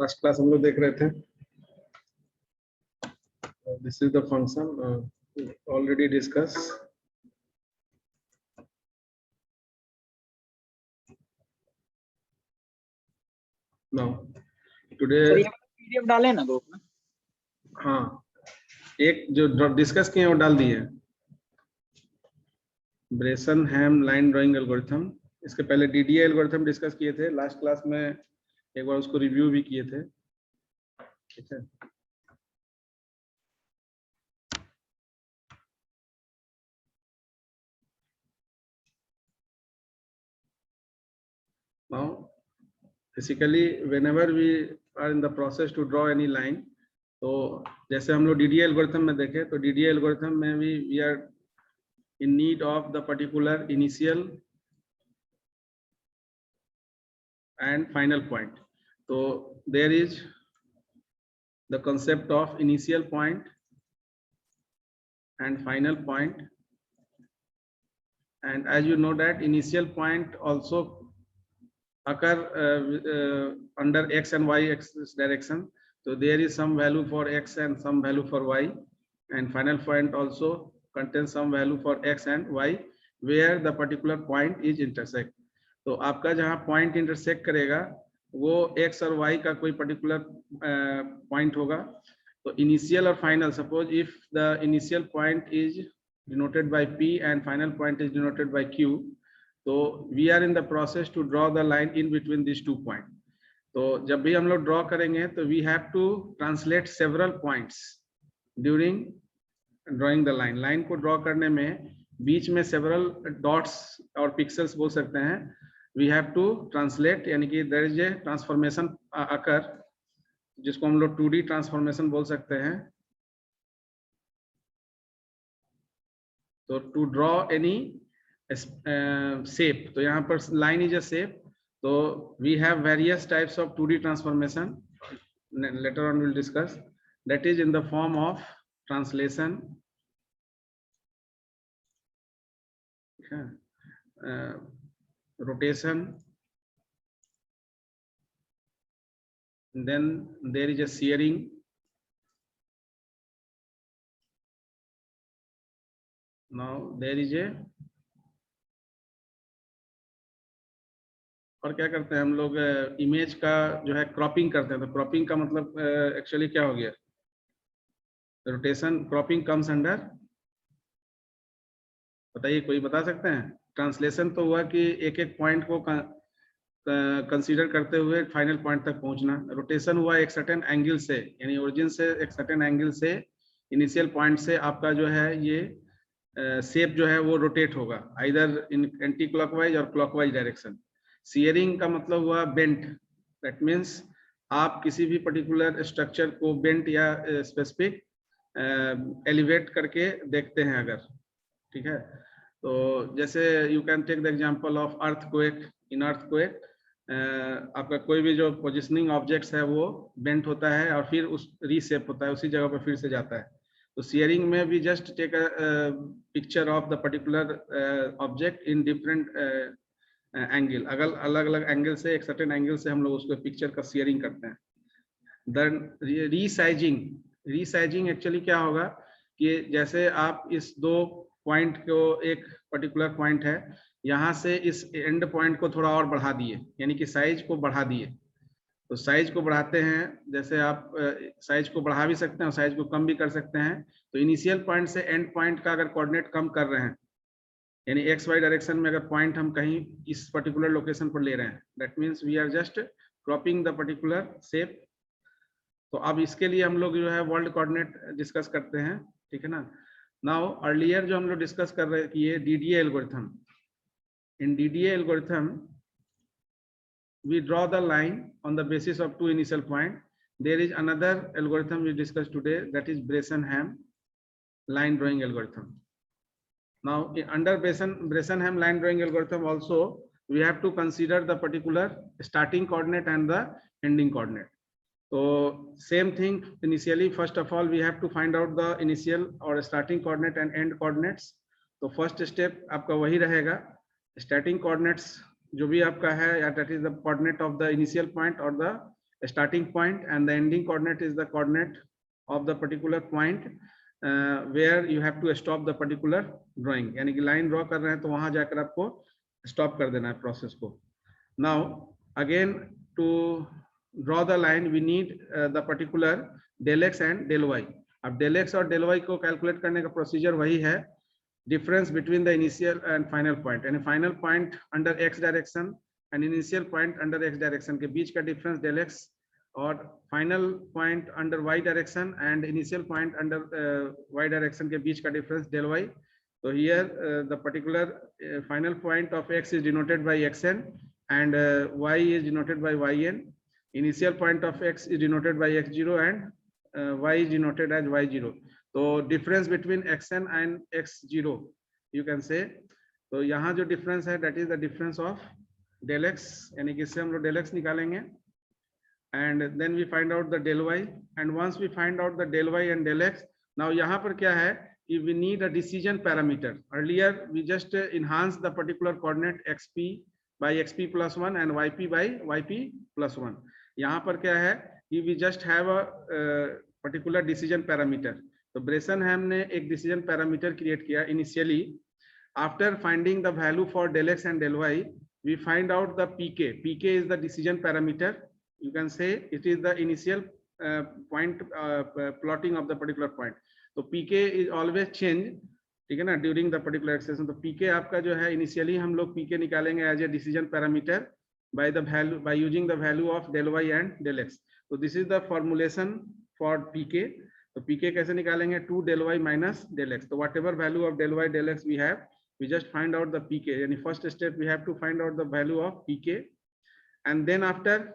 Last class हम लोग देख रहे थे। This is the function already discuss. Now today PDF डाले ना ग्रुप में। हाँ, एक जो डिस्कस किए वो डाल दिए। ब्रेसन-हैम लाइन ड्राइंग एल्गोरिथम। इसके पहले डीडीए एल्गोरिथम डिस्कस किए थे लास्ट क्लास में, एक बार उसको रिव्यू भी किए थे। ठीक है, now basically whenever we are in the process to draw any line, तो जैसे हम लोग डीडीए एल्गोरिथम में देखे तो डीडीए एल्गोरिथम में we are in need of the particular initial and final point. So there is the concept of initial point and final point, and as you know that initial point also occur under x and y axis direction. So there is some value for x and some value for y, and final point also contains some value for x and y where the particular point is intersect. तो आपका जहाँ point intersect करेगा वो x और y का कोई particular point होगा। तो initial और final, suppose if the initial point is denoted by p and final point is denoted by q, तो we are in the process to draw the line in between these 2 points. तो जब भी हम लोग draw करेंगे तो we have to translate several points during drawing the line. Line को draw करने में बीच में several dots और pixels बोल सकते हैं, we have to translate, यानी कि there is a transformation occur जिसको हम लोग 2D ट्रांसफॉर्मेशन बोल सकते हैं। तो टू ड्रॉ एनी shape, तो यहाँ पर line is a shape, तो we have various types of 2D transformation, later on we'll discuss, that is in the form of translation, rotation, then there is a shearing, now there is a, और क्या करते हैं हम लोग image का जो है क्रॉपिंग करते हैं। तो क्रॉपिंग का मतलब एक्चुअली क्या हो गया, रोटेशन, क्रॉपिंग कम्स अंडर, बताइए कोई बता सकते हैं। ट्रांसलेशन तो हुआ कि एक एक पॉइंट को कंसीडर करते हुए फाइनल पॉइंट तक पहुंचना। रोटेशन हुआ एक सर्टेन एंगल से, यानी ओरिजिन से एक सर्टेन एंगल से इनिशियल पॉइंट से आपका जो है ये शेप जो है वो रोटेट होगा आइदर इन एंटी क्लॉकवाइज और क्लॉकवाइज डायरेक्शन। शेयरिंग का मतलब हुआ बेंट, दैट मीन्स आप किसी भी पर्टिकुलर स्ट्रक्चर को बेंट या स्पेसिफिक एलिवेट करके देखते हैं अगर, ठीक है। तो जैसे you can take the example of earthquake. In earthquake आपका कोई भी जो पोजिशनिंग ऑब्जेक्ट्स है वो बेंट होता है और फिर उस रीशेप होता है, उसी जगह पर फिर से जाता है। तो शेयरिंग में भी just take a picture of the particular object in different angle, अगर अलग अलग एंगल से, एक सर्टेन एंगल से हम लोग उसको पिक्चर का शेयरिंग करते हैं। देन रीसाइजिंग, रीसाइजिंग एक्चुअली क्या होगा कि जैसे आप इस दो पॉइंट को, एक पर्टिकुलर पॉइंट है, यहाँ से इस एंड पॉइंट को थोड़ा और बढ़ा दिए, यानी कि साइज को बढ़ा दिए। तो साइज को बढ़ाते हैं, जैसे आप साइज को बढ़ा भी सकते हैं और साइज को कम भी कर सकते हैं। तो इनिशियल पॉइंट से एंड पॉइंट का अगर कोऑर्डिनेट कम कर रहे हैं, यानी एक्स वाई डायरेक्शन में अगर पॉइंट हम कहीं इस पर्टिकुलर लोकेशन पर ले रहे हैं, that means we are just cropping the particular shape. तो अब इसके लिए हम लोग जो है वर्ल्ड कोऑर्डिनेट डिस्कस करते हैं, ठीक है ना। नाउ अर्लियर जो हम लोग डिस्कस कर रहे कि ये DDA algorithm, in DDA algorithm we draw the line on the basis of 2 initial point. There is another algorithm we discussed today, that is Bresenham line drawing algorithm. Now under Bresenham line drawing algorithm also we have to consider the particular starting coordinate and the ending coordinate. So same thing, initially first of all we have to find out the initial or starting coordinate and end coordinates. तो first step आपका वही रहेगा, starting coordinates जो भी आपका है, या that is the coordinate of the initial point or the starting point, and the ending coordinate is the coordinate of the particular point where you have to stop the particular drawing. यानी कि line draw कर रहे हैं तो वहां जाकर आपको stop कर देना है process को. Now again to draw the line we need the particular del x and del y. अब del x और del y को calculate करने का procedure वही है, difference between the initial and final point. यानी final point under x direction and initial point under x direction के बीच का difference del x और final point under y direction and initial point under y direction के बीच का difference del y. So here the particular final point of x is denoted by xn and y is denoted by yn. Initial point of x is denoted by x0 and y is denoted as y0. So difference between xn and x0 you can say. तो यहाँ जो difference है that is the difference of del x, यानी कि इससे हम लोग del x निकालेंगे and then we find out the del y, and once we find out the del y and del x, now यहाँ पर क्या है, if we need a decision parameter. Earlier we just enhance the particular coordinate xp by xp plus 1 and yp by yp plus 1. यहाँ पर क्या है, if we just have a particular decision parameter. तो ब्रेसनहैम ने एक decision parameter create किया initially. After finding the value for del x and del y, we find out the pk. Pk is the decision parameter. You can say it is the initial point plotting of the particular point. तो pk is always change, ठीक है ना, during the particular exercise. तो pk आपका जो है initially हम लोग pk निकालेंगे as a decision parameter by the value, by using the value of del y and del x. So this is the formulation for pk. तो pk कैसे निकालेंगे, 2 del y minus del x. तो whatever value of del y del x we have, we just find out the pk. यानी first step we have to find out the value of pk, and then after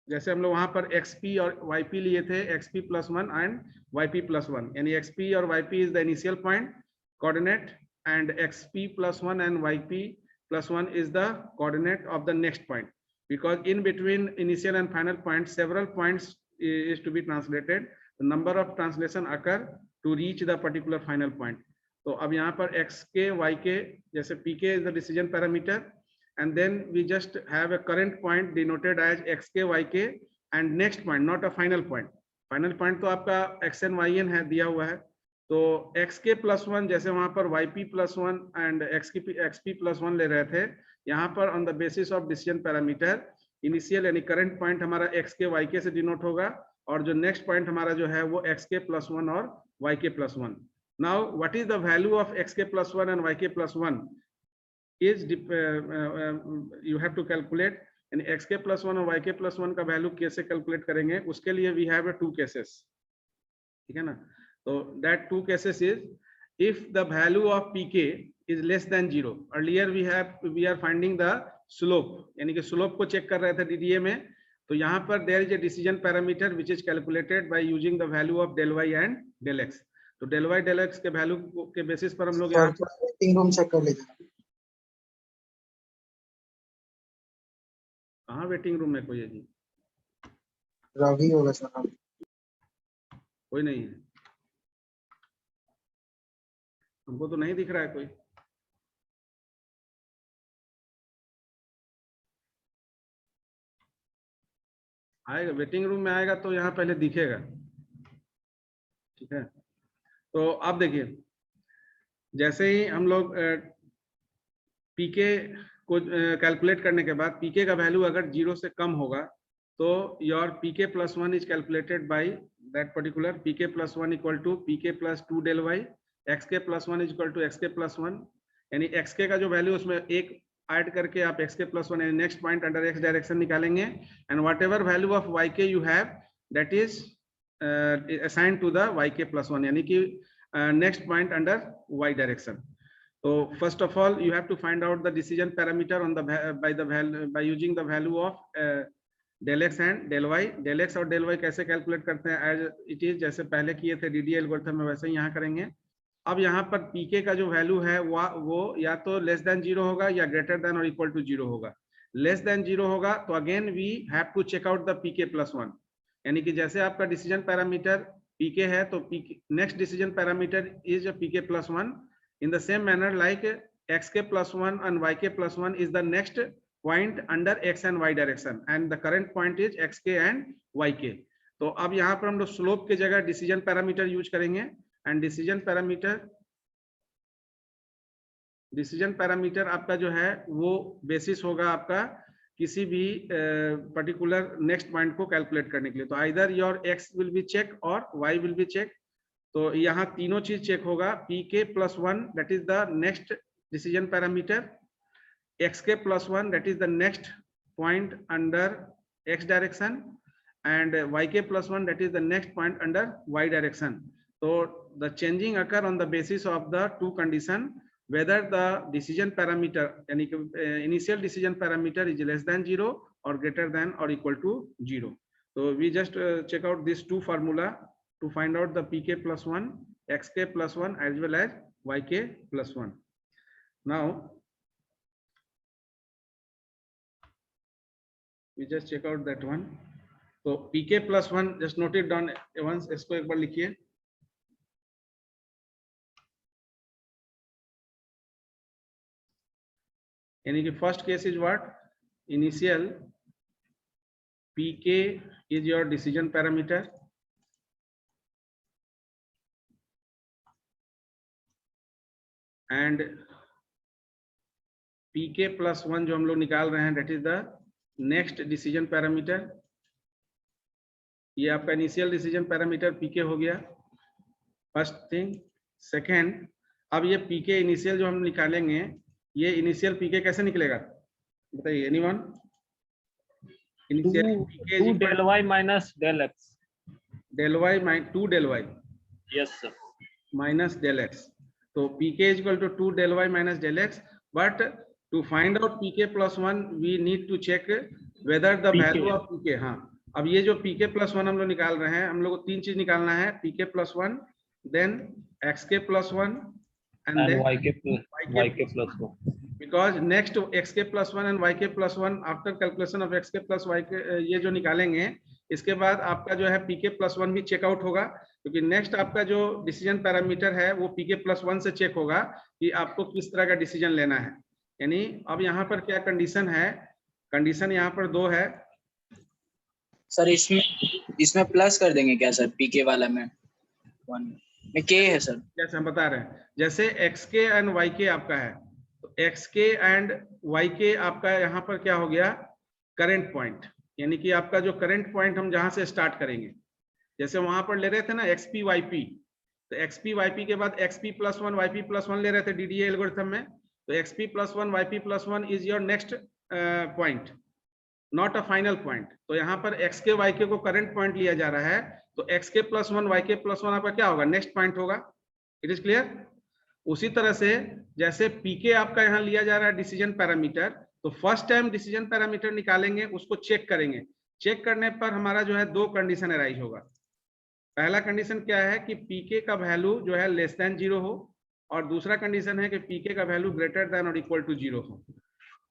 जैसे हम लोग वहां पर xp और yp लिए थे, xp plus 1 and yp plus 1, यानी xp और yp is the initial point coordinate and xp plus 1 and yp plus 1 is the coordinate of the next point, because in between initial and final point several points is to be translated. The number of translation occur to reach the particular final point. तो अब यहाँ पर xk yk, जैसे pk is the decision parameter, and then we just have a current point denoted as xk yk and next point, not a final point. Final point तो आपका xn yn है, दिया हुआ है. तो xk plus 1 जैसे वहां पर yp plus 1 and xp plus 1 ले रहे थे, यहाँ पर on the basis of decision parameter initial यानी current point हमारा xk yk से denote होगा, और जो next point हमारा जो है वो xk plus 1 और yk plus 1. Now what is the value of xk plus 1 and yk plus 1 is you have to calculate, and xk plus 1 और yk plus 1 का वैल्यू कैसे कैलकुलेट करेंगे, उसके लिए we have a 2 cases, ठीक है ना. तो that 2 cases is if the value of pk is less than 0. Earlier we are finding the slope, यानी कि slope को चेक कर रहे थे DDA में. तो यहाँ पर there is a decision parameter which is calculated by using the value of del y and del x. तो del y del x के वैल्यू के बेसिस पर हम लोग यहाँ वेटिंग रूम चेक कर लीजिए. कहाँ वेटिंग रूम में कोई है जी? रवि होगा सर. कोई नहीं है, हमको तो नहीं दिख रहा है कोई. आएगा वेटिंग रूम में, आएगा तो यहाँ पहले दिखेगा, ठीक है. तो अब देखिए, जैसे ही हम लोग पीके को कैलकुलेट करने के बाद पीके का वैल्यू अगर 0 से कम होगा तो your P K plus 1 is calculated by that particular P K plus 1 equal to PK plus 2 del y, X K plus 1 is equal to X K plus 1, यानी एक्सके का जो वैल्यू उसमें एक ऐड करके आप एक्सके प्लस 1 यानी next point under X direction निकालेंगे, and whatever value of yk you have that is assign to the yk plus 1, यानी कि next point under y direction. So first of all you have to find out the decision parameter on the by using the value of del x and del y. Del x और del y कैसे calculate करते हैं as it is, जैसे पहले किए थे DDA algorithm में वैसे ही यहाँ करेंगे. अब यहाँ पर pk का जो वैल्यू है वो या तो लेस देन 0 होगा या ग्रेटर देन और इक्वल टू 0 होगा. लेस देन 0 होगा तो again we have to check out the pk plus 1, यानी कि जैसे आपका डिसीजन पैरामीटर pk है तो next decision parameter is a pk plus 1. In the same manner like xk plus 1 and yk plus 1 is the next point under x and y direction and the current point is xk and yk. तो अब यहाँ पर हम लोग slope के जगह decision parameter use करेंगे and decision parameter आपका जो है वो बेसिस होगा आपका किसी भी पर्टिकुलर नेक्स्ट पॉइंट को कैलकुलेट करने के लिए. तो either your x will be check और y विल बी चेक. तो यहाँ तीनों चीज चेक होगा. pk plus 1 that is the next decision parameter, xk plus 1 that is the next point under x direction and yk plus 1 that is the next point under y direction. So the changing occur on the basis of the two condition, whether the decision parameter yani initial decision parameter is less than 0 or greater than or equal to 0. So we just check out these two formula to find out the pk plus 1, xk plus 1 as well as yk plus 1. Now we just check out that one. तो pk plus 1 just note it down once, इसको एक बार लिखिए. यानी कि first case is what, initial pk is your decision parameter and pk plus 1 जो हम लोग निकाल रहे हैं that is the next decision parameter. ये आपका इनिशियल डिसीजन पैरामीटर पीके हो गया, फर्स्ट थिंग. सेकेंड, अब ये पीके इनिशियल जो हम निकालेंगे, ये इनिशियल पीके कैसे निकलेगा बताइए anyone? Initial PK is del y minus del x. del y minus 2 del y. Yes sir. minus del x. तो pk is equal to 2 del y minus del x. But to find out pk plus 1 we need to check whether the PK. value of pk. हाँ, अब ये जो pk plus 1 हम लोग निकाल रहे हैं, हम लोग को तीन चीज निकालना है, pk plus 1, then xk plus 1 and then yk plus 1. because next xk plus 1 and yk plus 1 after calculation of xk plus yk ये जो निकालेंगे, इसके बाद आपका जो है pk plus 1 भी चेकआउट होगा, क्योंकि नेक्स्ट आपका जो डिसीजन पैरामीटर है वो pk plus 1 से चेक होगा कि आपको किस तरह का डिसीजन लेना है. यानी अब यहाँ पर क्या कंडीशन है, कंडीशन यहाँ पर दो है सर. इसमें प्लस कर देंगे क्या सर? पीके वाला में 1 में के है सर. जैसे हम बता रहे हैं, जैसे xk एंड yk आपका है, तो xk एंड yk आपका यहाँ पर क्या हो गया, करंट पॉइंट. यानी कि आपका जो करंट पॉइंट हम जहां से स्टार्ट करेंगे, जैसे वहां पर ले रहे थे ना xp yp, तो xp yp के बाद xp प्लस 1 yp प्लस 1 ले रहे थे DDA एल्गोरिथम में. तो xp plus 1 yp plus 1 is your next point, not a final point. तो यहाँ पर xk yk को करंट पॉइंट लिया जा रहा है, तो xk प्लस 1 yk प्लस 1 आपका क्या होगा, नेक्स्ट पॉइंट होगा. It is clear? उसी तरह से जैसे pk आपका यहाँ लिया जा रहा है डिसीजन पैरामीटर, तो फर्स्ट टाइम डिसीजन पैरामीटर निकालेंगे, उसको चेक करेंगे. चेक करने पर हमारा जो है दो कंडीशन अराइज होगा. पहला कंडीशन क्या है कि pk का वैल्यू जो है लेस देन 0 हो, और दूसरा कंडीशन है कि pk का वैल्यू ग्रेटर देन और इक्वल टू 0 हो.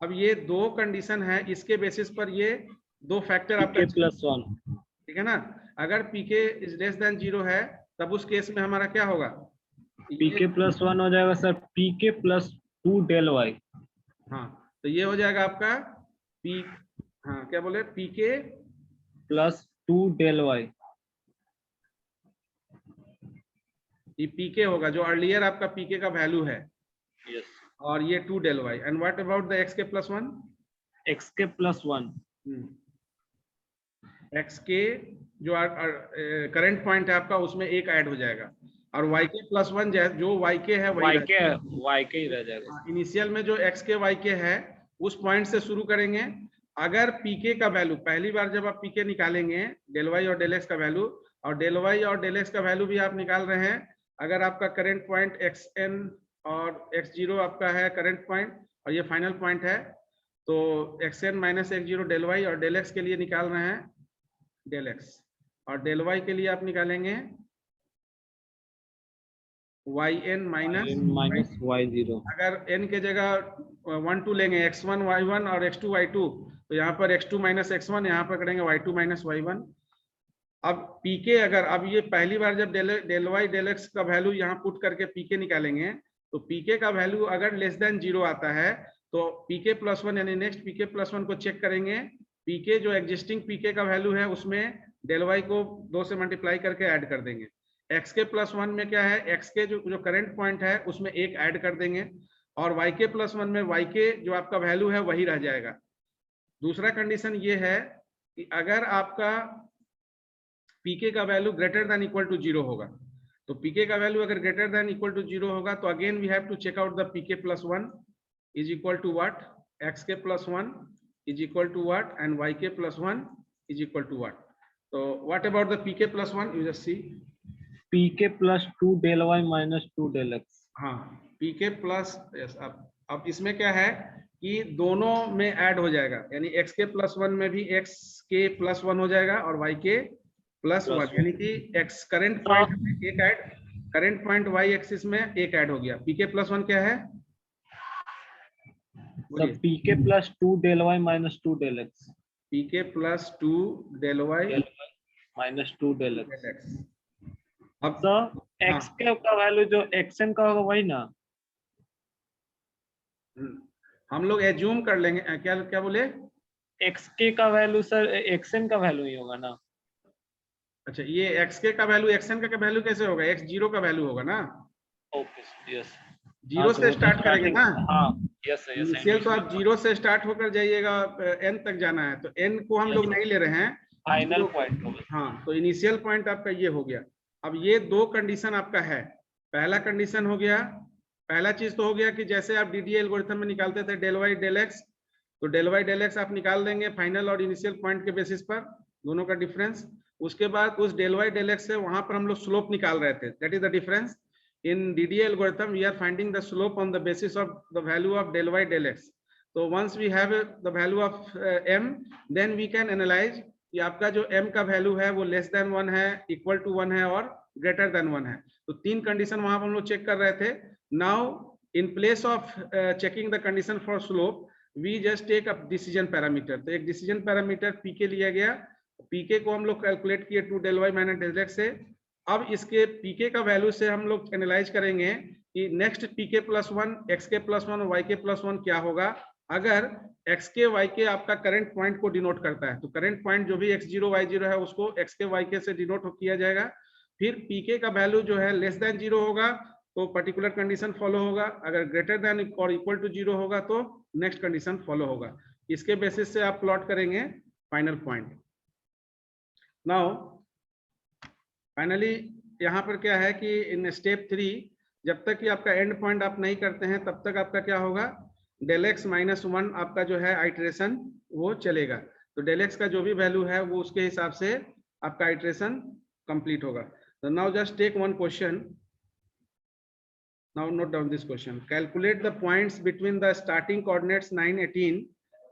अब ये दो कंडीशन है, इसके बेसिस पर ये दो फैक्टर आपका प्लस 1, ठीक है ना. अगर pk इज लेस देन 0 है, तब उस केस में हमारा क्या होगा, pk प्लस 1 हो जाएगा sir pk plus 2 del y. हाँ, तो ये हो जाएगा आपका p, हाँ क्या बोले, pk प्लस 2 del y. ये pk होगा जो अर्लियर आपका pk का वैल्यू है. Yes. और ये 2 del y. And what about the xk plus 1? xk plus 1. xk जो करंट पॉइंट है आपका, उसमें एक ऐड हो जाएगा, और yk प्लस 1 जो yk है वही yk ही रह जाएगा. इनिशियल में जो xk yk है उस पॉइंट से शुरू करेंगे. अगर pk का वैल्यू, पहली बार जब आप pk निकालेंगे, del y और del x का वैल्यू, और del y और del x का वैल्यू भी आप निकाल रहे हैं, अगर आपका करंट पॉइंट xn और x0 आपका है करंट पॉइंट और ये फाइनल पॉइंट है, तो xn minus x0 del y और del x के लिए निकाल रहे हैं del x, और del y के लिए आप निकालेंगे yn माइनस y0. अगर n के जगह 1 2 लेंगे, x1 y1 और x2 y2, तो यहाँ पर x2 माइनस x1, यहाँ पर करेंगे y2 माइनस y1. अब pk अगर, अब ये पहली बार जब del y del x का वैल्यू यहाँ पुट करके pk निकालेंगे, तो pk का वैल्यू अगर लेस देन 0 आता है, तो पीके प्लस वन यानी नेक्स्ट पीके प्लस वन को चेक करेंगे। पीके जो एग्जिस्टिंग पीके का वैल्यू है उसमें डेल वाई को 2 से मल्टीप्लाई करके ऐड कर देंगे। एक्स के प्लस वन में क्या है, एक्स के जो करंट पॉइंट है उसमें एक ऐड कर देंगे, और वाई के प्लस वन में वाई के जो आपका वैल्यू है वही रह जाएगा। दूसरा कंडीशन ये है कि अगर आपका पीके का value greater than equal to 0 होगा, तो पीके का वैल्यू अगर ग्रेटर देन इक्वल टू 0 होगा तो again we have to check out the PK plus one is equal to what, X K plus one is equal to what and Y K plus one is equal to what. तो what about the PK plus one, you just see P K plus 2 del Y minus 2 del X. हाँ P K plus, yes. अब इसमें क्या है कि दोनों में add हो जाएगा, यानी एक्स के प्लस वन में भी एक्स के प्लस वन हो जाएगा और वाई के प्लस वन, यानी कि एक्स करंट पॉइंट में एक add, current point y axis में एक ऐड हो गया। पीके प्लस वन क्या है, P K plus 2 del Y minus 2 del X. P K plus 2 del Y minus 2 del X. अब तो एक्स के का वैल्यू जो एक्सएन का होगा वही ना, हम लोग एज्यूम कर लेंगे, क्या क्या बोले, एक्स के का वैल्यू सर एक्सएन का वैल्यू ही होगा ना। अच्छा ये एक्स के का वैल्यू एक्सएन का वैल्यू कैसे होगा, एक्स जीरो का वैल्यू होगा ना। ओके यस, जीरो से स्टार्ट करेंगे ना। हाँ यस यस, इनिशियल तो आप जीरो से स्टार्ट होकर जाइएगा, एन तक जाना है, तो एन को हम लोग नहीं ले रहे हैं, फाइनल पॉइंट होगा। हाँ तो इनिशियल पॉइंट आपका ये हो गया। अब ये दो कंडीशन आपका है। पहला कंडीशन हो गया, पहला चीज तो हो गया कि जैसे आप डीडीए एल्गोरिथम में निकालते थे डेल वाई डेल एक्स, तो डेल वाई डेल एक्स आप निकाल देंगे फाइनल और इनिशियल पॉइंट के बेसिस पर, दोनों का डिफरेंस। उसके बाद उस डेल वाई डेल एक्स से वहां पर हम लोग स्लोप निकाल रहे थे, that is the difference. In DDA algorithm, we are finding the slope on the basis of the value of del y del x. So once we have the value of m, then we can analyze कि आपका जो m का value है वो less than 1 है, equal to 1 है और greater than 1 है। तो तीन कंडीशन वहां पर हम लोग चेक कर रहे थे। Now in place of checking the condition for slope, we just take a decision parameter. तो एक डिसीजन पैरामीटर पीके लिया गया, पीके को हम लोग कैलकुलेट किए 2 del y minus del x से। अब इसके पीके का वैल्यू से हम लोग एनालाइज करेंगे कि नेक्स्ट पीके plus one, x K plus one और वाई के प्लस वन क्या होगा अगर एक्स के वाई के आपका करंट पॉइंट को डिनोट करता है। तो करंट पॉइंट जो भी x0 y0 है उसको एक्स के वाई के से डिनोट किया जाएगा। फिर पीके का वैल्यू जो है लेस देन 0 होगा तो पर्टिकुलर कंडीशन फॉलो होगा, अगर ग्रेटर देन और इक्वल टू 0 होगा तो नेक्स्ट कंडीशन फॉलो होगा। इसके बेसिस से आप प्लॉट करेंगे फाइनल पॉइंट। नाउ फाइनली यहाँ पर क्या है कि इन स्टेप 3 जब तक कि आपका एंड पॉइंट आप नहीं करते हैं तब तक आपका क्या होगा, डेल एक्स माइनस 1 आपका जो है आइटरेशन वो चलेगा। तो डेल एक्स का जो भी वैल्यू है वो उसके हिसाब से आपका आइटरेशन कंप्लीट होगा। तो now just take one question, now note down this question. Calculate the points between the starting coordinates 9, 18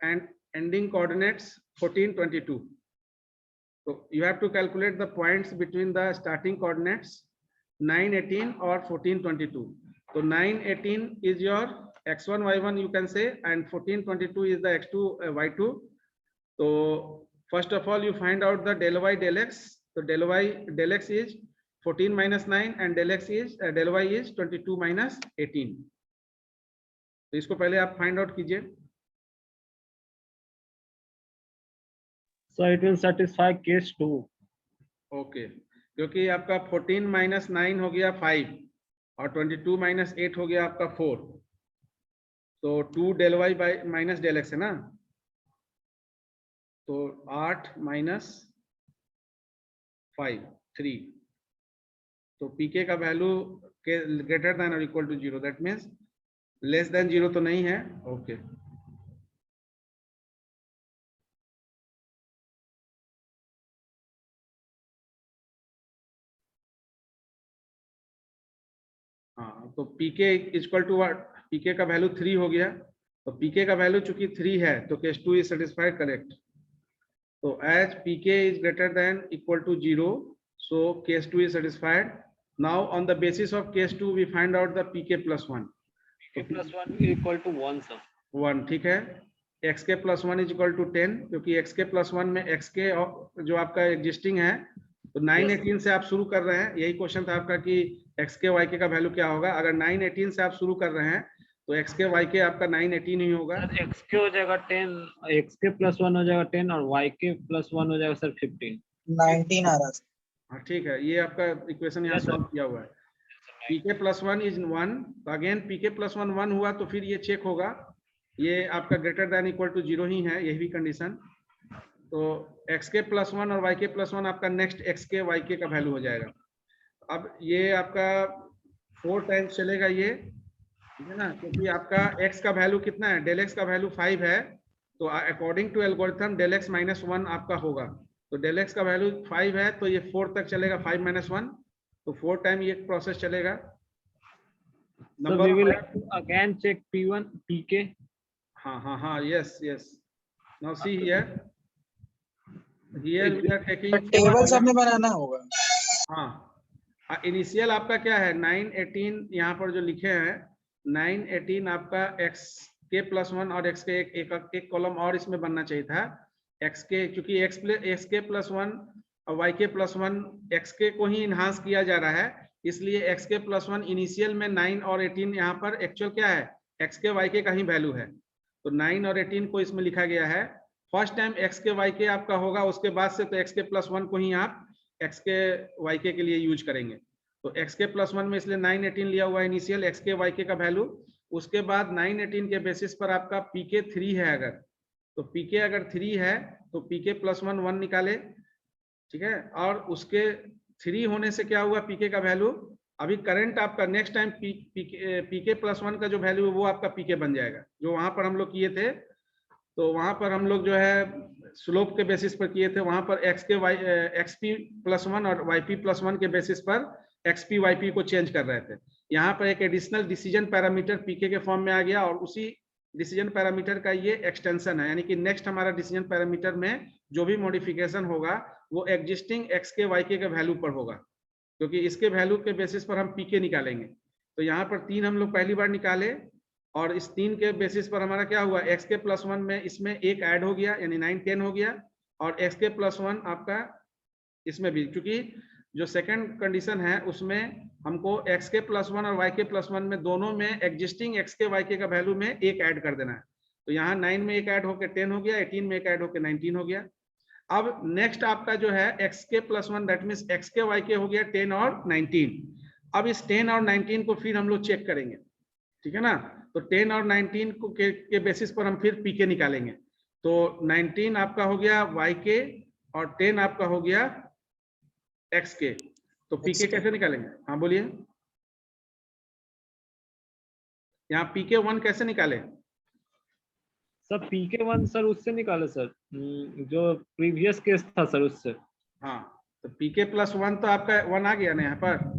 and ending coordinates 14, 22. So you have to calculate the points between the starting coordinates 9, 18 or 14, 22. So 9, 18 is your x1, y1 you can say, and 14, 22 is the x2, y2. So first of all you find out the del y del x. So del y del x is 14 minus 9 and del x is del y is 22 minus 18. तो इसको पहले आप find out कीजिए। So it will satisfy case 2. Okay क्योंकि आपका 14 minus 9 हो गया 5 और 22 माइनस 8 हो गया आपका 4, तो 2 del y by minus del x है ना, तो 8 माइनस 5 3, तो पीके का वैल्यू के ग्रेटर देन और equal to 0, that means less than 0 तो नहीं है। ओके हाँ, तो PK equal to what, PK का वैल्यू 3 हो गया, तो पीके का वैल्यू चूंकि 3 है तो केस 2 इज सेटिस्फाइड, करेक्ट। तो as PK is greater than equal to 0, so case 2 is satisfied. Now on the basis of case 2 we find out the PK plus 1। PK plus 1 equal to 1 sir, 1 ठीक है। X K plus 1 is equal to 10, क्योंकि x K plus 1 में x के जो आपका existing है, तो 9, 18 से आप शुरू कर रहे हैं। यही क्वेश्चन था आपका कि एक्स के वाई के का वैल्यू क्या होगा। अगर 9, 18 से आप शुरू कर रहे हैं तो एक्स के वाई के आपका 9 18 ही होगा। सर एक्स के हो जाएगा 10, एक्स के प्लस 1 हो जाएगा 10 और वाई के प्लस 1 हो जाएगा सर 15। 19 आ रहा है। हाँ ठीक है, ये आपका इक्वेशन यहाँ Yes, sir. सॉल्व किया हुआ है। pk प्लस 1 इज 1, तो अगेन pk प्लस 1 1 हुआ तो फिर ये चेक होगा, ये आपका ग्रेटर देन इक्वल टू 0 ही है, यही भी कंडीशन। तो एक्स के प्लस 1 और वाई के प्लस 1 आपका नेक्स्ट एक्स के वाई के का वैल्यू हो जाएगा। अब ये आपका 4 टाइम्स चलेगा ये, ठीक है ना, क्योंकि आपका x का वैल्यू कितना है, डेल x का वैल्यू 5 है, तो according to algorithm del x minus 1 आपका होगा। तो डेल x का वैल्यू 5 है तो ये 4 तक चलेगा, 5 माइनस 1, तो 4 टाइम ये प्रोसेस चलेगा। So we will have to again check P1, PK. हाँ, yes, now see here we are taking table सब में बनाना होगा। हाँ, इनिशियल आपका क्या है 9 18, यहाँ पर जो लिखे हैं 9 18 आपका x के प्लस 1 और x के एक कॉलम और इसमें बनना चाहिए था, x के, क्योंकि x के प्लस 1 और y के प्लस 1 x के को ही इनहांस किया जा रहा है, इसलिए x के प्लस 1 इनिशियल में 9 और 18 यहाँ पर एक्चुअल क्या है x के y के का ही वैल्यू है, तो 9 और 18 को इसमें लिखा गया है। फर्स्ट टाइम x के y के आपका होगा, उसके बाद से तो x के प्लस 1 को ही आप x के y के लिए यूज करेंगे। तो x के प्लस 1 में इसलिए 9 18 लिया हुआ है इनिशियल x के y के का वैल्यू, उसके बाद 9 18 के बेसिस पर आपका pk 3 है, अगर तो pk अगर 3 है तो pk प्लस 1 1 निकाले, ठीक है, और उसके 3 होने से क्या हुआ pk का वैल्यू, अभी करंट आपका नेक्स्ट टाइम pk प्लस 1 का जो वैल्यू है वो आपका pk बन जाएगा, जो वहां पर हम लोग किए थे। तो वहां पर हम लोग जो है स्लोप के बेसिस पर किए थे, वहां पर xp प्लस 1 और yp प्लस 1 के बेसिस पर xp yp को चेंज कर रहे थे। यहाँ पर एक एडिशनल डिसीजन पैरामीटर pk के फॉर्म में आ गया, और उसी डिसीजन पैरामीटर का ये एक्सटेंशन है, यानी कि नेक्स्ट हमारा डिसीजन पैरामीटर में जो भी मॉडिफिकेशन होगा वो एग्जिस्टिंग x के y के वैल्यू पर होगा, क्योंकि इसके वैल्यू के बेसिस पर हम pk निकालेंगे। तो यहाँ पर 3 हम लोग पहली बार निकाले, और इस 3 के बेसिस पर हमारा क्या हुआ, x के प्लस 1 में इसमें एक ऐड हो गया, यानी 9 10 हो गया, और x के प्लस 1 आपका इसमें भी, क्योंकि जो सेकंड कंडीशन है उसमें हमको x के प्लस 1 और y के प्लस 1 में दोनों में एग्जिस्टिंग x के y के का वैल्यू में एक ऐड कर देना है। तो यहाँ 9 में एक ऐड होकर 10 हो गया, 18 में एक ऐड होकर 19 हो गया। अब नेक्स्ट आपका जो है x के प्लस 1, दैट मीन्स x के y के हो गया 10 और 19। अब इस 10 और 19 को फिर हम लोग चेक करेंगे, ठीक है ना। तो 10 और 19 को के बेसिस पर हम फिर pk निकालेंगे। तो 19 आपका हो गया y के और 10 आपका हो गया x के, तो pk कैसे निकालेंगे, हाँ बोलिए। यहाँ pk 1 कैसे निकाले, सर PK1 सर उससे निकाले सर, जो प्रीवियस केस था सर उससे। हाँ, तो pk प्लस 1 तो आपका 1 आ गया ना यहाँ पर।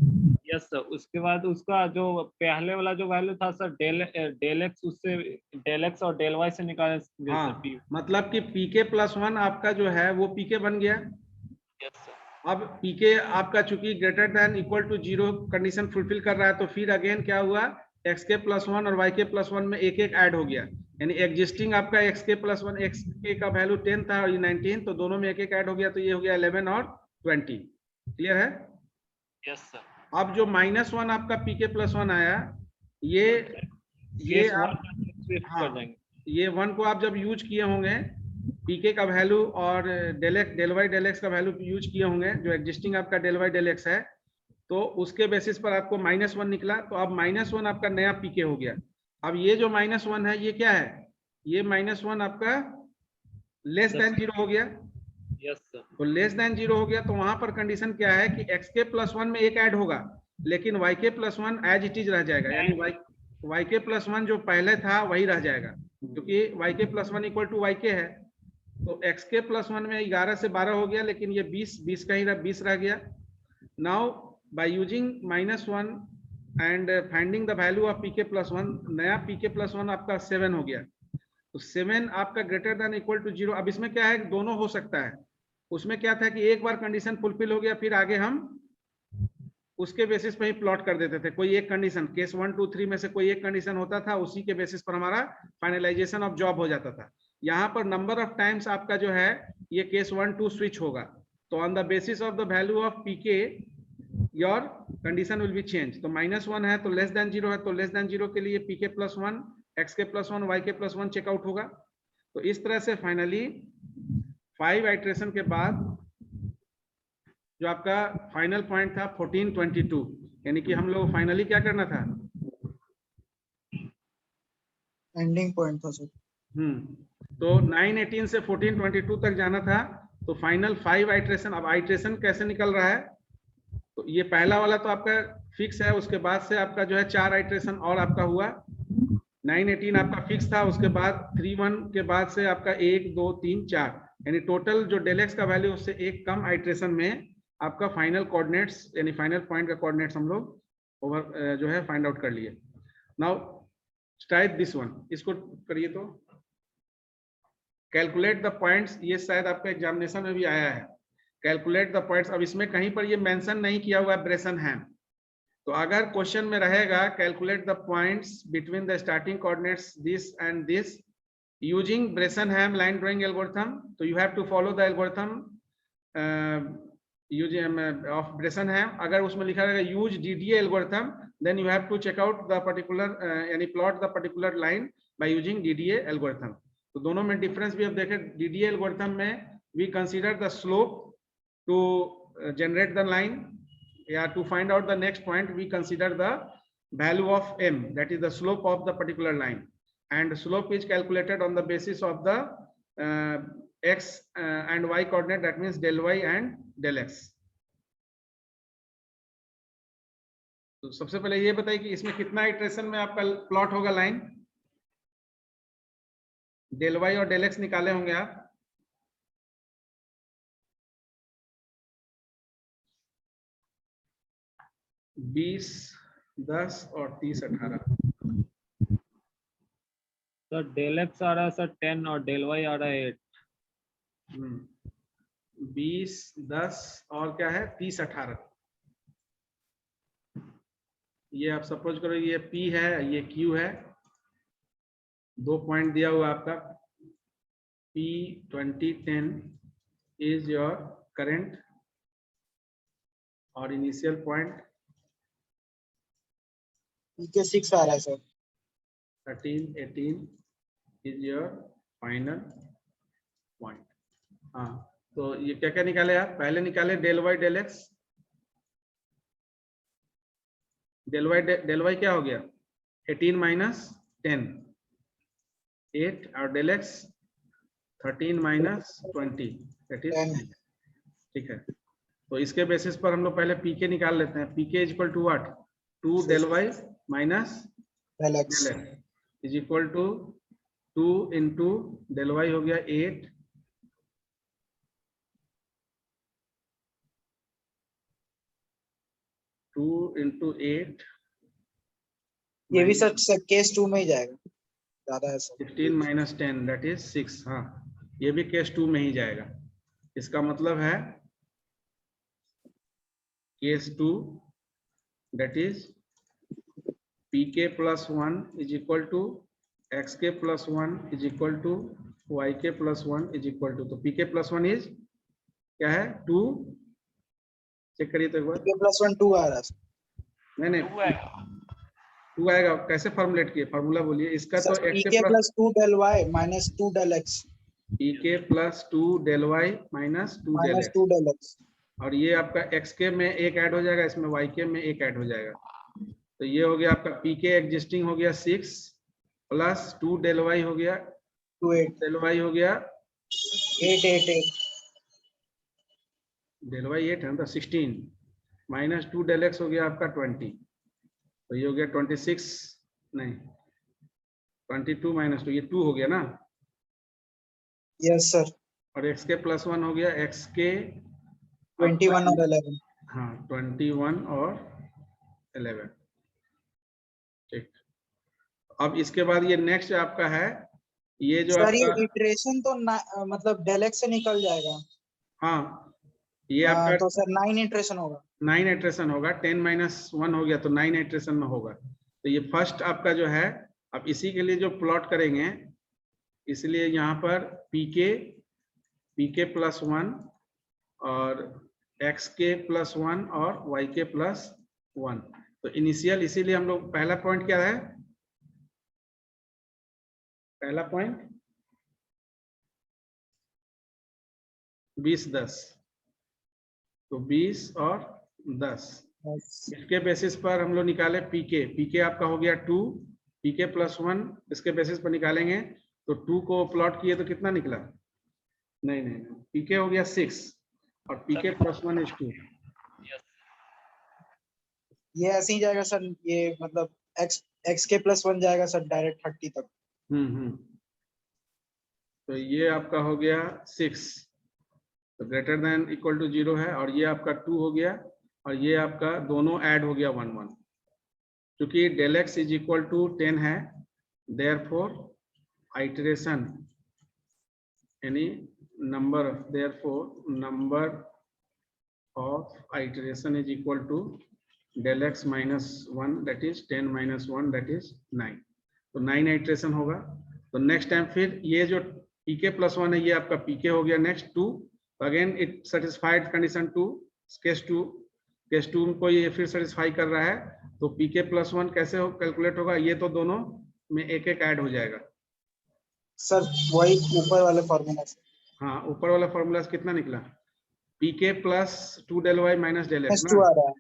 यस सर, उसके बाद उसका जो पहले वाला जो वैल्यू था सर डेल एक्स, उससे डेल एक्स और डेल वाई से निकाले सर। हाँ, मतलब कि pk प्लस 1 आपका जो है वो pk बन गया। Yes sir. अब pk आपका चूंकि greater than equal to 0 condition fulfil कर रहा है, तो फिर अगेन क्या हुआ, x के प्लस 1 और y के प्लस 1 में एक एक ऐड हो गया, यानी एग्जिस्टिंग आपका x के प्लस 1 x के का वैल्यू 10 था और ये 19, तो दोनों में एक एक ऐड हो गया, तो ये हो गया 11 और 20। क्लियर है। Yes sir. अब जो -1 आपका pk प्लस 1 आया, ये आप हाँ, ये 1 को आप जब यूज किए होंगे pk का वैल्यू और डेल वाई डेल एक्स का वैल्यू यूज किए होंगे, जो एग्जिस्टिंग आपका डेल वाई डेल एक्स है, तो उसके बेसिस पर आपको -1 निकला। तो अब -1 आपका नया pk हो गया। अब ये जो -1 है ये क्या है, ये -1 आपका लेस देन 0 हो गया। Yes sir. तो लेस देन 0 हो गया, तो वहां पर कंडीशन क्या है कि x के प्लस 1 में एक ऐड होगा, लेकिन y के प्लस 1 एज इट इज रह जाएगा, यानी y के प्लस 1 जो पहले था वही रह जाएगा, क्योंकि y के प्लस 1 इक्वल टू y के है। तो x के प्लस 1 में 11 से 12 हो गया, लेकिन ये 20 का ही 20 रह गया। Now by using -1 and finding the value of pk plus 1, नया pk प्लस 1 आपका 7 हो गया। तो 7 आपका ग्रेटर देन इक्वल टू 0। अब इसमें क्या है, दोनों हो सकता है। उसमें क्या था कि एक बार कंडीशन फुलफिल हो गया, फिर आगे हम उसके बेसिस पे ही प्लॉट कर देते थे, कोई एक कंडीशन, केस 1 2 3 में से कोई एक कंडीशन होता था, उसी के बेसिस पर हमारा फाइनलाइजेशन ऑफ जॉब हो जाता था। यहाँ पर नंबर ऑफ टाइम्स आपका जो है ये केस 1 2 स्विच होगा। तो on the basis of the value of pk, your condition will be change. तो -1 है तो लेस देन 0 है, तो लेस देन 0 के लिए pk +1 xk +1 yk +1 चेकआउट होगा। तो इस तरह से फाइनली 5 आइट्रेशन के बाद जो आपका फाइनल पॉइंट था 1422, यानी कि हम लोग फाइनली क्या करना था, एंडिंग पॉइंट था सर। तो 918 से 1422 तक जाना था। तो फाइनल 5 आइट्रेशन, अब आइट्रेशन कैसे निकल रहा है, तो ये पहला वाला तो आपका फिक्स है, उसके बाद से आपका जो है 4 आइट्रेशन और आपका हुआ। 918 आपका फिक्स था, उसके बाद 31 के बाद से आपका 1 2 3 4, यानी टोटल जो डेल एक्स का वैल्यू उससे एक कम आइट्रेशन में आपका फाइनल कोऑर्डिनेट्स यानी फाइनल पॉइंट का कोऑर्डिनेट्स हम लोग ओवर जो है फाइंड आउट कर लिए। नाउ ट्राई दिस वन, इसको करिए तो कैलकुलेट द पॉइंट्स, ये शायद आपका एग्जामिनेशन में भी आया है, कैलकुलेट द पॉइंट्स। अब इसमें कहीं पर ये मेंशन नहीं किया हुआ है ब्रेसनहैम, तो अगर क्वेश्चन में रहेगा calculate the points between the starting coordinates this and this using Bresenham line drawing algorithm, तो you have to follow the algorithm of Bresenham। अगर उसमें लिखा रहेगा use DDA algorithm, then you have to check out the particular यानी plot the particular line by using DDA algorithm. तो दोनों में difference भी अब देखें, DDA एल्गोरिथम में we consider the slope to generate the line, या to find out the next point we consider the value of m, that is the slope of the particular line, and slope is calculated on the basis of the x and y coordinate, that means del y and del x। तो सबसे पहले ये बताइए कि इसमें कितना iteration में आपका प्लॉट होगा लाइन, डेल वाई और डेल एक्स निकाले होंगे आप। बीस 10 और 30 18। सर डेल एक्स आ रहा है सर 10 और डेल वाई आ रहा है 8। 20 10 और क्या है 30 18। ये आप सपोज करो ये P है, ये Q है, 2 पॉइंट दिया हुआ आपका P 20 10 इज योर करंट और इनिशियल पॉइंट पीके 6 आ रहा है sir. 13 18 is your final point. हाँ, तो ये क्या क्या निकाले आप, पहले निकाले del y del x. Del y क्या हो गया 18 माइनस 10 8, और del x 13 minus 20 that is 10। ठीक है, तो इसके बेसिस पर हम लोग पहले पीके निकाल लेते हैं। P K is equal to what, 2 del Y minus del x is equal to 2 into del Y हो गया 8 2 इंटू 8, ये भी सर केस 2 में ही जाएगा, ज्यादा है सर। 16 minus 10 that is 6। हाँ, ये भी केस 2 में ही जाएगा। इसका मतलब है case 2 that is pk plus 1 is equal to xk plus 1 is equal to yk plus 1 is equal to, तो pk प्लस 1 इज क्या है 2, चेक करिए तो एक बार। पीके प्लस 1 2 आ रहा है। नहीं 2 आएगा, कैसे फॉर्मुलेट किए, फार्मूला बोलिए इसका। तो P K plus 2 del Y minus 2 del X, pk plus 2 del Y minus 2 del minus 2 del X, और ये आपका xk में एक ऐड हो जाएगा, इसमें yk में एक ऐड हो जाएगा। तो ये हो गया आपका pk एग्जिस्टिंग हो गया 6 प्लस 2 डेल वाई हो गया 2 8 डेल वाई हो गया 8 8 8 डेल वाई 8 है तो 16 माइनस 2 डेल एक्स हो गया आपका 20, तो ये हो गया 26 नहीं 22 माइनस 2, ये 2 हो गया ना। Yes sir. और xk प्लस 1 हो गया xk 21 और 11। हाँ 21 और 11। ठीक, अब इसके बाद ये नेक्स्ट आपका है ये जो सर ये आपका, इटरेशन तो मतलब डेल एक्स से निकल जाएगा। हाँ ये आपका तो सर 9 इटरेशन होगा। 9 इटरेशन होगा, 10 माइनस 1 हो गया तो 9 इटरेशन में होगा। तो ये फर्स्ट आपका जो है, अब इसी के लिए जो प्लॉट करेंगे, इसलिए यहाँ पर pk प्लस 1 और एक्स के प्लस 1 और वाई के प्लस 1। तो इनिशियल, इसीलिए हम लोग पहला पॉइंट क्या है, पहला पॉइंट 20-10, तो 20 और 10। इसके बेसिस पर हम लोग निकाले पीके। पीके आपका हो गया 2, पीके प्लस 1, इसके बेसिस पर निकालेंगे तो 2 को प्लॉट किए तो कितना निकला, नहीं नहीं, पीके हो गया 6 और पीके प्लस 1 इज 2। ये ऐसे ही जाएगा सर, ये मतलब x के प्लस 1 जाएगा सर डायरेक्ट 30 तक। तो ये आपका हो गया 6, तो ग्रेटर देन इक्वल टू 0 है, और ये आपका 2 हो गया, और ये आपका दोनों ऐड हो गया 1 1, क्योंकि del x is equal to 10 है, देयरफॉर आइटरेशन यानी number, therefore number of iteration is equal to del x minus 1 that is 10 minus 1 that is 9। तो 9 आइटरेशन होगा। तो नेक्स्ट टाइम फिर ये जो पीके प्लस 1 है ये आपका पीके हो गया next 2, again it satisfied condition 2, case 2 को ये फिर सेटिस्फाई कर रहा है, तो पीके प्लस 1 कैसे कैलकुलेट होगा, ये तो दोनों में एक एक ऐड हो जाएगा सर वही ऊपर वाले फॉर्मूला से। हाँ, ऊपर वाला फॉर्मूला से कितना निकला, P K plus 2 del Y minus del X S2 आ रहा है।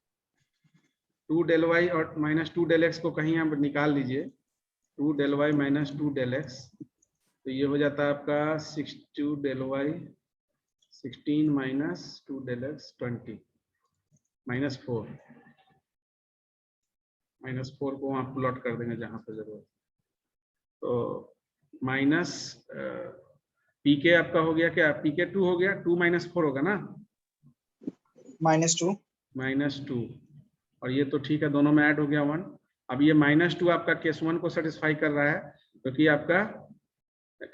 2 डेल वाई और माइनस 2 डेल एक्स को कहीं आप निकाल लीजिए, 2 del Y minus 2 del X, तो ये हो जाता है आपका 6 del Y 16 minus 2 del X 20 minus 4 को आप प्लॉट कर देंगे जहां पर जरूरत। तो माइनस पीके आपका हो गया क्या, पीके 2 हो गया, 2 माइनस 4 होगा ना, -2, और ये तो ठीक है, दोनों में ऐड हो गया 1। अब ये -2 आपका केस 1 को सेटिस्फाई कर रहा है, क्योंकि आपका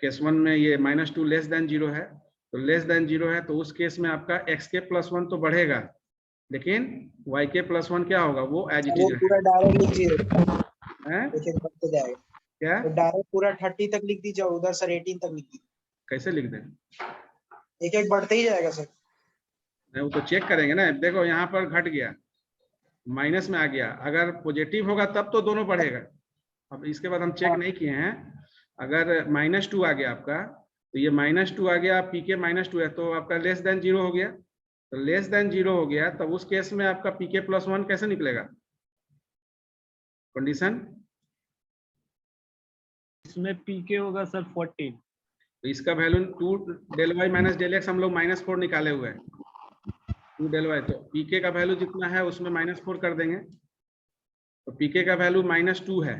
केस 1 में ये -2 लेस देन 0 है, तो लेस देन 0 है, तो उस केस में आपका x के प्लस 1 तो बढ़ेगा, लेकिन y के प्लस 1 क्या होगा, वो एज इट वो इज पूरा डायरेक्ट लिखिए, है। एक-एक बढ़ते जाएगा। क्या तो डायरेक्ट पूरा 30 तक लिख दीजिए, उधर सर 18 तक लिख दीजिए, कैसे लिख दें, एक-एक बढ़ते ही जाएगा सर। नहीं वो तो चेक करेंगे ना, देखो यहाँ पर घट गया, माइनस में आ गया, अगर पॉजिटिव होगा तब तो दोनों बढ़ेगा। अब इसके बाद हम चेक नहीं किए हैं, अगर -2 आ गया आपका, तो ये -2 आ गया, पीके -2 है, तो आपका लेस देन 0 हो गया, तो लेस देन 0 हो गया, तब उस केस में आपका पीके प्लस 1 कैसे निकलेगा कंडीशन, इसमें पीके होगा सर 14। तो इसका value 2 del Y minus del x हम लोग -4 निकाले हुए हैं, 2 डेल वाई, तो पीके का वैल्यू जितना है उसमें -4 कर देंगे, तो पीके का वैल्यू -2 है,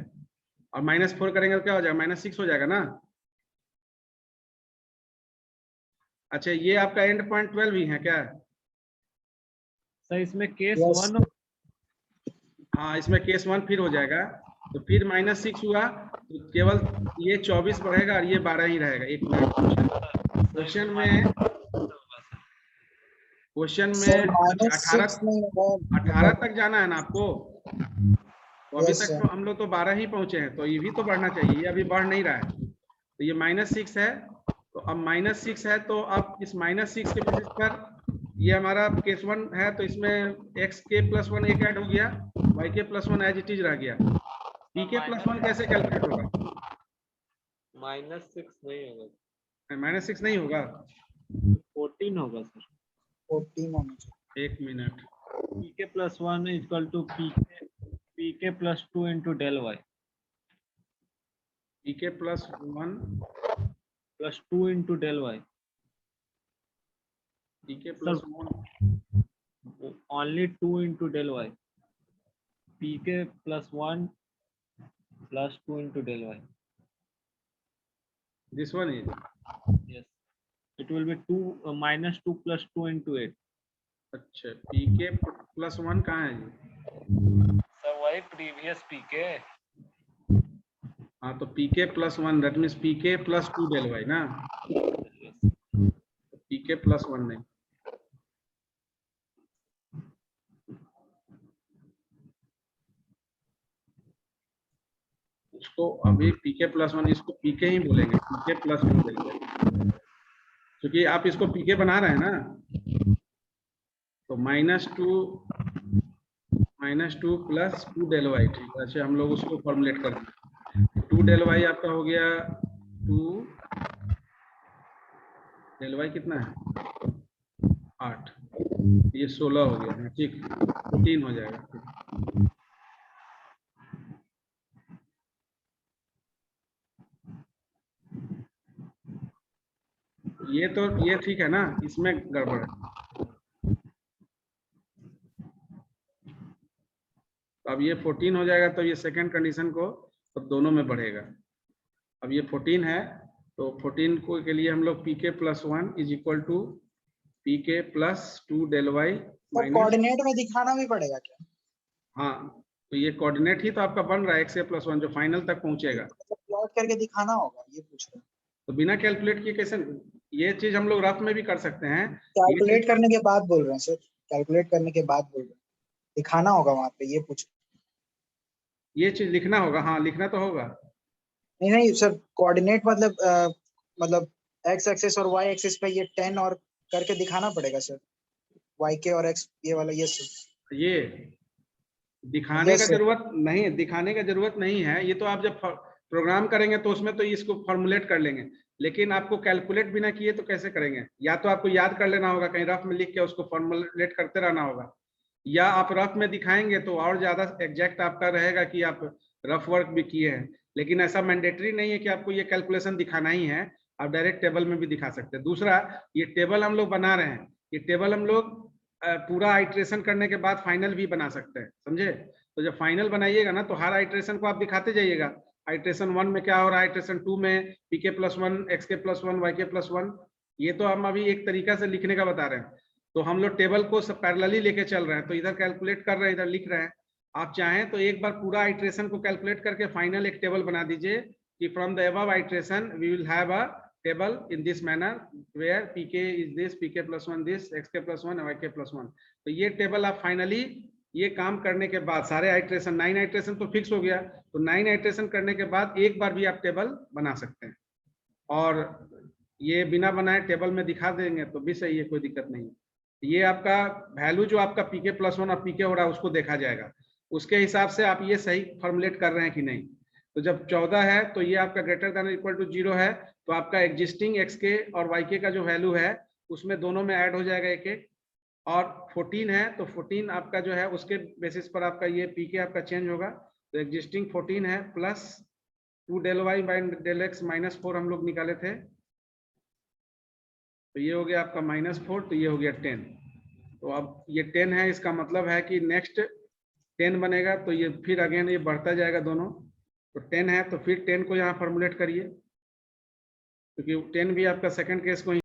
और -4 करेंगे तो क्या हो जाएगा, -6 हो जाएगा ना। अच्छा, ये आपका एंड पॉइंट 12 ही है क्या, सर इसमें केस Yes. 1 हाँ, इसमें केस 1 फिर हो जाएगा, तो फिर -6 हुआ, तो केवल ये 24 बढ़ेगा और ये 12 ही रहेगा। एक मिनट, क्वेश्चन में सर -18 -6 नहीं होगा, 18 तक जाना है ना आपको, तो अभी Yes, तक sir. तो हम लोग तो 12 ही पहुंचे हैं, तो ये भी तो बढ़ना चाहिए, ये अभी बढ़ नहीं रहा है, तो ये -6 है, तो अब -6 है, तो अब इस -6 के बेसिस पर ये हमारा केस 1 है, तो इसमें x के प्लस 1 एक ऐड हो गया, y के प्लस 1 एज इट इज रह गया, p के प्लस 1 कैसे कैलकुलेट होगा, -6 नहीं होगा, -6 नहीं होगा, 14 होगा सर। 14 होना चाहिए। एक minute, PK plus 1 equal to PK plus 2 into del y p K plus 1 plus 2 into del y, p K plus 1 only 2 into del y, PK plus 1 plus 2 into del y, this one is, yes, it will be 2 -2 plus 2 into 8। अच्छा, p K plus 1 कहाँ है जी, sir वही previous पीके, हाँ, तो p K plus 1 that means p K plus 2 del Y ना, p K plus 1 नहीं, इसको अभी p के प्लस 1, इसको p के ही बोलेंगे, p K plus 2 del Y, क्योंकि आप इसको p के बना रहे हैं ना, तो -2 प्लस 2 डेल वाई, ठीक है। अच्छा हम लोग उसको फॉर्मुलेट करते हैं। 2 डेल वाई आपका हो गया 2 डेल वाई कितना है 8, ये 16 हो गया, ठीक 14 हो जाएगा। ये तो ये ठीक है ना, इसमें गड़बड़ है। तो अब ये 14 हो जाएगा, तो ये सेकंड कंडीशन को तो दोनों में बढ़ेगा। अब ये 14 है, तो 14 को के लिए हम लोग pk plus 1 is equal to pk plus 2 del Y और माइनस, कोऑर्डिनेट में दिखाना भी पड़ेगा क्या? हाँ तो ये कोऑर्डिनेट ही तो आपका बन रहा है x प्लस 1 जो फाइनल तक पहुंचेगा। प्लॉट करके दिखाना होगा, ये पूछ रहे हैं। तो बिना कैलकुलेट किए कैसे, ये चीज हम लोग रफ में भी कर सकते हैं। कैलकुलेट करने के बाद बोल रहे हैं सर, कैलकुलेट करने के बाद बोल रहे हैं, दिखाना होगा वहां पे, ये पूछ। ये चीज लिखना होगा, हाँ लिखना तो होगा। नहीं नहीं सर, कोऑर्डिनेट मतलब एक्स एक्सिस और वाई एक्सिस पे ये 10 और करके दिखाना पड़ेगा सर, वाई के और एक्स ये वाला, ये सर। ये दिखाने Yes, का sir. जरूरत नहीं, दिखाने का जरूरत नहीं है। ये तो आप जब प्रोग्राम करेंगे तो उसमें तो इसको फॉर्मुलेट कर लेंगे, लेकिन आपको कैलकुलेट बिना किए तो कैसे करेंगे? या तो आपको याद कर लेना होगा, कहीं रफ में लिख के उसको फॉर्मुलेट करते रहना होगा, या आप रफ में दिखाएंगे तो और ज्यादा एग्जैक्ट आपका रहेगा कि आप रफ वर्क भी किए हैं। लेकिन ऐसा मैंडेटरी नहीं है कि आपको ये कैलकुलेशन दिखाना ही है, आप डायरेक्ट टेबल में भी दिखा सकते हैं। दूसरा, ये टेबल हम लोग बना रहे हैं, ये टेबल हम लोग पूरा आइट्रेशन करने के बाद फाइनल भी बना सकते हैं, समझे? तो जब फाइनल बनाइएगा ना तो हर आइट्रेशन को आप दिखाते जाइएगा, आइट्रेशन 1 में क्या हो रहा है, आइट्रेशन 2 में pk plus 1 xk plus 1 yk plus 1। ये तो हम अभी एक तरीका से लिखने का बता रहे हैं। तो हम लोग टेबल को सब पैरेलली लेके चल रहे हैं, तो इधर कैलकुलेट कर रहे हैं, इधर लिख रहे हैं। आप चाहें तो एक बार पूरा आइट्रेशन को कैलकुलेट करके फाइनल एक टेबल बना दीजिए कि from the above iteration we will have a table in this manner where pk is this, pk plus 1 this, xk plus 1 yk plus 1। तो ये टेबल आप फाइनली ये काम करने के बाद सारे आइट्रेशन 9 आइट्रेशन तो फिक्स हो गया, तो 9 आइट्रेशन करने के बाद एक बार भी आप टेबल बना सकते हैं, और ये बिना बनाए टेबल में दिखा देंगे तो भी सही है, कोई दिक्कत नहीं। ये आपका वैल्यू जो आपका pk प्लस 1 और pk हो रहा है उसको देखा जाएगा, उसके हिसाब से आप ये सही फॉर्मुलेट कर रहे हैं कि नहीं। तो जब 14 है तो ये आपका ग्रेटर देन इक्वल टू 0 है, तो आपका एग्जिस्टिंग xk और yk का जो वैल्यू है उसमें दोनों में ऐड हो जाएगा एक एक। और 14 है तो 14 आपका जो है उसके बेसिस पर आपका ये pk आपका चेंज होगा, तो एग्जिस्टिंग 14 है plus 2 del y by del x minus 4 हम लोग निकाले थे, तो ये हो गया आपका -4, तो ये हो गया 10। तो अब ये 10 है, इसका मतलब है कि नेक्स्ट 10 बनेगा, तो ये फिर अगेन ये बढ़ता जाएगा दोनों। तो 10 है तो फिर 10 को यहाँ फॉर्मुलेट करिए, क्योंकि 10 भी आपका सेकंड केस को